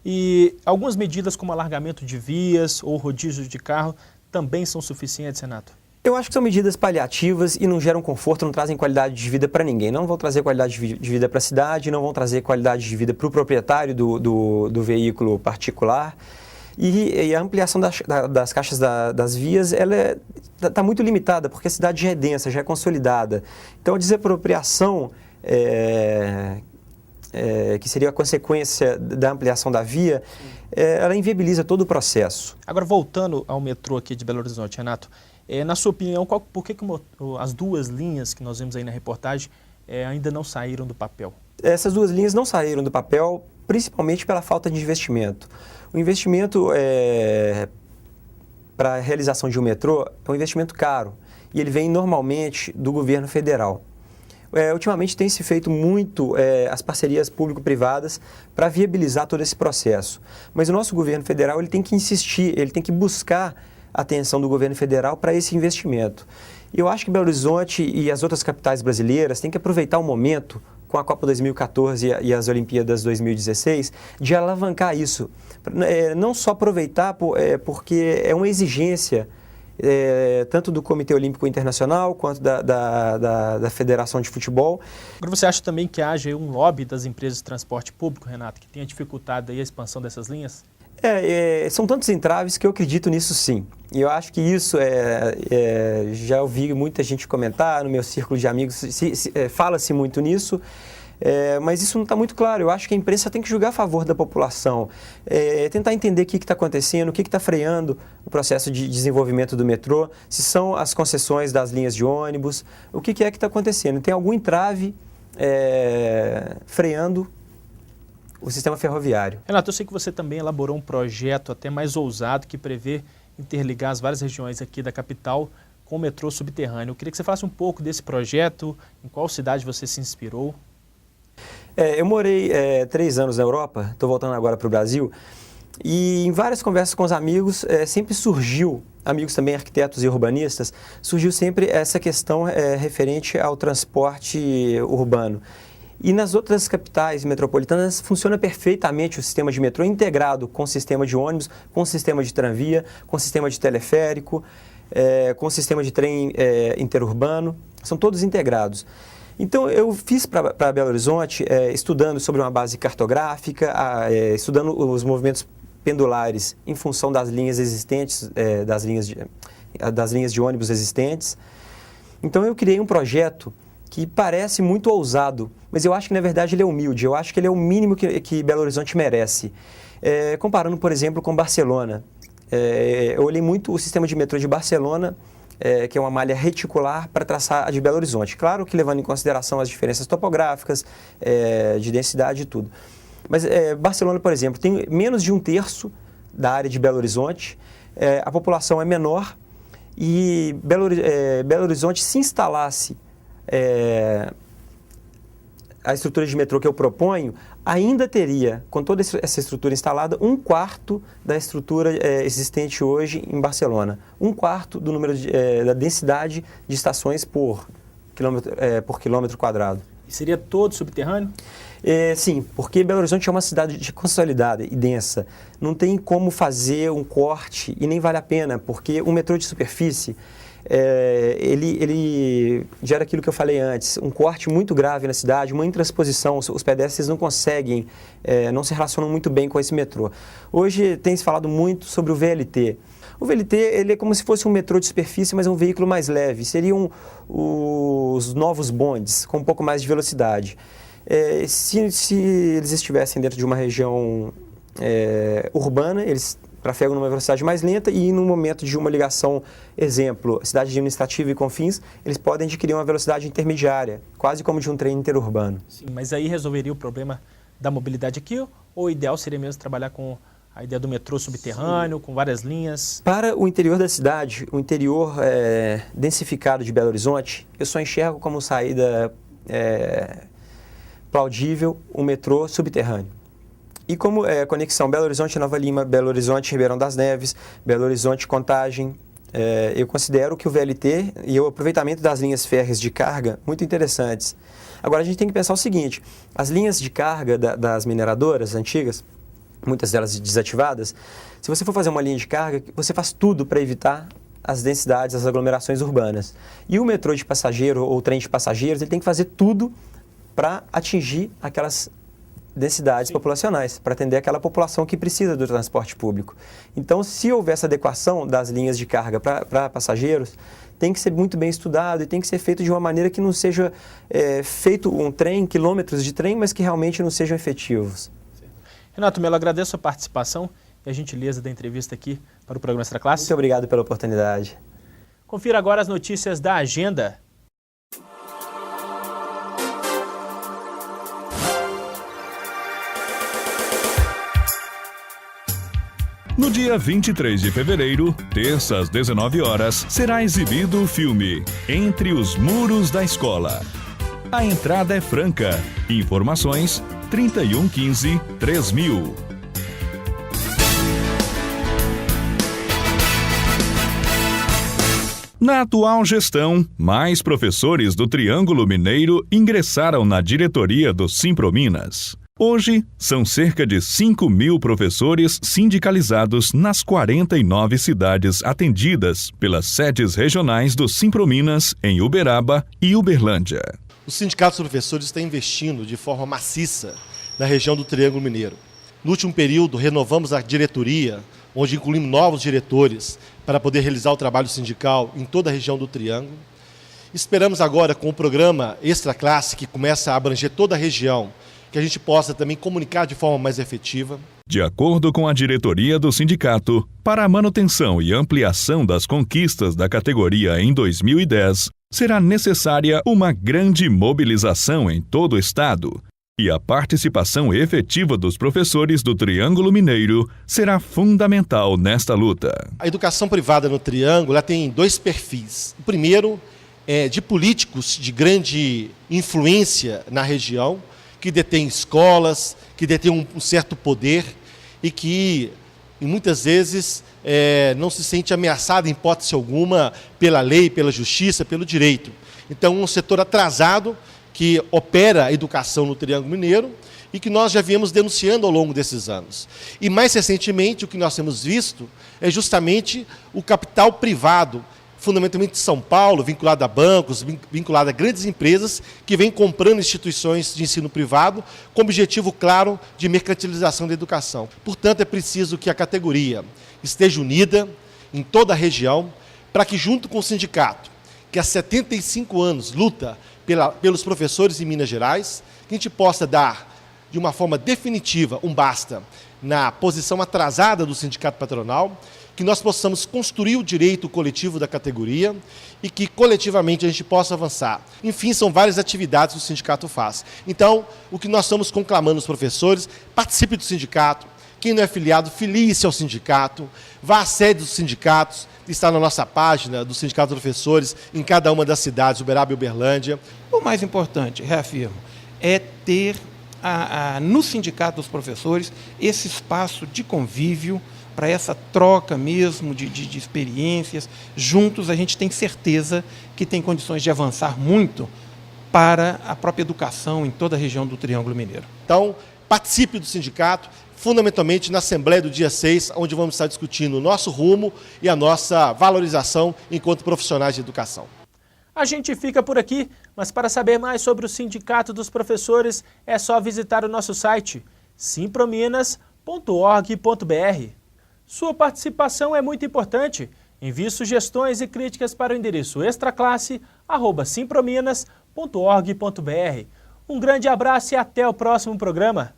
E algumas medidas como alargamento de vias ou rodízio de carro também são suficientes, Renato? Eu acho que são medidas paliativas e não geram conforto, não trazem qualidade de vida para ninguém. Não vão trazer qualidade de vida para a cidade, não vão trazer qualidade de vida para o proprietário do veículo particular. E a ampliação das caixas das vias, ela está muito limitada, porque a cidade já é densa, já é consolidada. Então, a desapropriação, que seria a consequência da ampliação da via, ela inviabiliza todo o processo. Agora, voltando ao metrô aqui de Belo Horizonte, Renato, na sua opinião, por que as duas linhas que nós vimos aí na reportagem ainda não saíram do papel? Essas duas linhas não saíram do papel, principalmente pela falta de investimento. O investimento para a realização de um metrô é um investimento caro e ele vem normalmente do governo federal. Ultimamente tem se feito muito as parcerias público-privadas para viabilizar todo esse processo. Mas o nosso governo federal ele tem que insistir, ele tem que buscar a atenção do governo federal para esse investimento. E eu acho que Belo Horizonte e as outras capitais brasileiras têm que aproveitar o momento, com a Copa 2014 e as Olimpíadas 2016, de alavancar isso. Não só aproveitar porque é uma exigência tanto do Comitê Olímpico Internacional quanto da Federação de Futebol. Agora, você acha também que haja um lobby das empresas de transporte público, Renato, que tenha dificultado aí a expansão dessas linhas? São tantos entraves que eu acredito nisso sim. E eu acho que isso já ouvi muita gente comentar, no meu círculo de amigos fala-se muito nisso, mas isso não está muito claro. Eu acho que a imprensa tem que julgar a favor da população, tentar entender o que está acontecendo, o que está freando o processo de desenvolvimento do metrô, se são as concessões das linhas de ônibus, o que está acontecendo. Tem algum entrave freando o sistema ferroviário. Renato, eu sei que você também elaborou um projeto até mais ousado que prevê interligar as várias regiões aqui da capital com o metrô subterrâneo. Eu queria que você falasse um pouco desse projeto, em qual cidade você se inspirou. Eu morei 3 anos na Europa, estou voltando agora para o Brasil, e em várias conversas com os amigos sempre surgiu, amigos também arquitetos e urbanistas, surgiu sempre essa questão referente ao transporte urbano. E nas outras capitais metropolitanas funciona perfeitamente o sistema de metrô integrado com o sistema de ônibus, com o sistema de tranvia, com o sistema de teleférico, com o sistema de trem interurbano, são todos integrados. Então eu fiz para Belo Horizonte, estudando sobre uma base cartográfica, estudando os movimentos pendulares em função das linhas existentes, das linhas de ônibus existentes. Então eu criei um projeto que parece muito ousado, mas eu acho que na verdade ele é humilde, eu acho que ele é o mínimo que Belo Horizonte merece. Comparando, por exemplo, com Barcelona, eu olhei muito o sistema de metrô de Barcelona, que é uma malha reticular, para traçar a de Belo Horizonte. Claro que levando em consideração as diferenças topográficas, de densidade e tudo. Mas Barcelona, por exemplo, tem menos de 1/3 da área de Belo Horizonte, a população é menor e Belo Horizonte, se instalasse a estrutura de metrô que eu proponho, ainda teria, com toda essa estrutura instalada, 1/4 da estrutura existente hoje em Barcelona. 1/4 do número da densidade de estações por quilômetro quadrado. E seria todo subterrâneo? Sim, porque Belo Horizonte é uma cidade consolidada e densa. Não tem como fazer um corte e nem vale a pena, porque o metrô de superfície ele gera aquilo que eu falei antes, um corte muito grave na cidade, uma intransposição, os pedestres não conseguem, não se relacionam muito bem com esse metrô. Hoje tem se falado muito sobre o VLT. O VLT ele é como se fosse um metrô de superfície, mas é um veículo mais leve. Seriam os novos bondes, com um pouco mais de velocidade. Se eles estivessem dentro de uma região urbana, eles trafegam numa velocidade mais lenta e no momento de uma ligação, exemplo, cidade administrativa e Confins, eles podem adquirir uma velocidade intermediária, quase como de um trem interurbano. Sim, mas aí resolveria o problema da mobilidade aqui, ou o ideal seria mesmo trabalhar com a ideia do metrô subterrâneo, com várias linhas? Para o interior da cidade, o interior densificado de Belo Horizonte, eu só enxergo como saída plausível o metrô subterrâneo. E como conexão Belo Horizonte-Nova Lima, Belo Horizonte-Ribeirão das Neves, Belo Horizonte-Contagem, eu considero que o VLT e o aproveitamento das linhas férreas de carga muito interessantes. Agora a gente tem que pensar o seguinte, as linhas de carga das mineradoras antigas, muitas delas desativadas, se você for fazer uma linha de carga, você faz tudo para evitar as densidades, as aglomerações urbanas. E o metrô de passageiro ou o trem de passageiros, ele tem que fazer tudo para atingir aquelas densidades populacionais, para atender aquela população que precisa do transporte público. Então, se houver essa adequação das linhas de carga para passageiros, tem que ser muito bem estudado e tem que ser feito de uma maneira que não seja feito um trem, quilômetros de trem, mas que realmente não sejam efetivos. Renato Melo, agradeço a participação e a gentileza da entrevista aqui para o programa Extra Classe. Muito obrigado pela oportunidade. Confira agora as notícias da agenda. No dia 23 de fevereiro, terça às 19 horas, será exibido o filme Entre os Muros da Escola. A entrada é franca. Informações 3115-3000. Na atual gestão, mais professores do Triângulo Mineiro ingressaram na diretoria do Simprominas. Hoje, são cerca de 5.000 professores sindicalizados nas 49 cidades atendidas pelas sedes regionais do Simprominas em Uberaba e Uberlândia. Os sindicatos dos professores estão investindo de forma maciça na região do Triângulo Mineiro. No último período, renovamos a diretoria, onde incluímos novos diretores para poder realizar o trabalho sindical em toda a região do Triângulo. Esperamos agora, com o programa Extra Classe, que começa a abranger toda a região, que a gente possa também comunicar de forma mais efetiva. De acordo com a diretoria do sindicato, para a manutenção e ampliação das conquistas da categoria em 2010, será necessária uma grande mobilização em todo o estado. E a participação efetiva dos professores do Triângulo Mineiro será fundamental nesta luta. A educação privada no Triângulo ela tem dois perfis. O primeiro é de políticos de grande influência na região, que detém escolas, que detém um certo poder e que muitas vezes não se sente ameaçado em hipótese alguma pela lei, pela justiça, pelo direito. Então, um setor atrasado que opera a educação no Triângulo Mineiro e que nós já viemos denunciando ao longo desses anos. E mais recentemente, o que nós temos visto é justamente o capital privado, fundamentalmente de São Paulo, vinculado a bancos, vinculado a grandes empresas que vêm comprando instituições de ensino privado com objetivo claro de mercantilização da educação. Portanto, é preciso que a categoria esteja unida em toda a região para que, junto com o sindicato, que há 75 anos luta pelos professores em Minas Gerais, que a gente possa dar, de uma forma definitiva, um basta na posição atrasada do sindicato patronal, que nós possamos construir o direito coletivo da categoria e que coletivamente a gente possa avançar. Enfim, são várias atividades que o sindicato faz. Então, o que nós estamos conclamando os professores, participe do sindicato, quem não é filiado, filie-se ao sindicato, vá à sede dos sindicatos, está na nossa página do Sindicato dos Professores, em cada uma das cidades, Uberaba e Uberlândia. O mais importante, reafirmo, é ter no Sindicato dos Professores esse espaço de convívio, para essa troca mesmo de experiências. Juntos a gente tem certeza que tem condições de avançar muito para a própria educação em toda a região do Triângulo Mineiro. Então, participe do sindicato, fundamentalmente na Assembleia do dia 6, onde vamos estar discutindo o nosso rumo e a nossa valorização enquanto profissionais de educação. A gente fica por aqui, mas para saber mais sobre o Sindicato dos Professores, é só visitar o nosso site simprominas.org.br. Sua participação é muito importante. Envie sugestões e críticas para o endereço extraclasse@simprominas.org.br. Um grande abraço e até o próximo programa.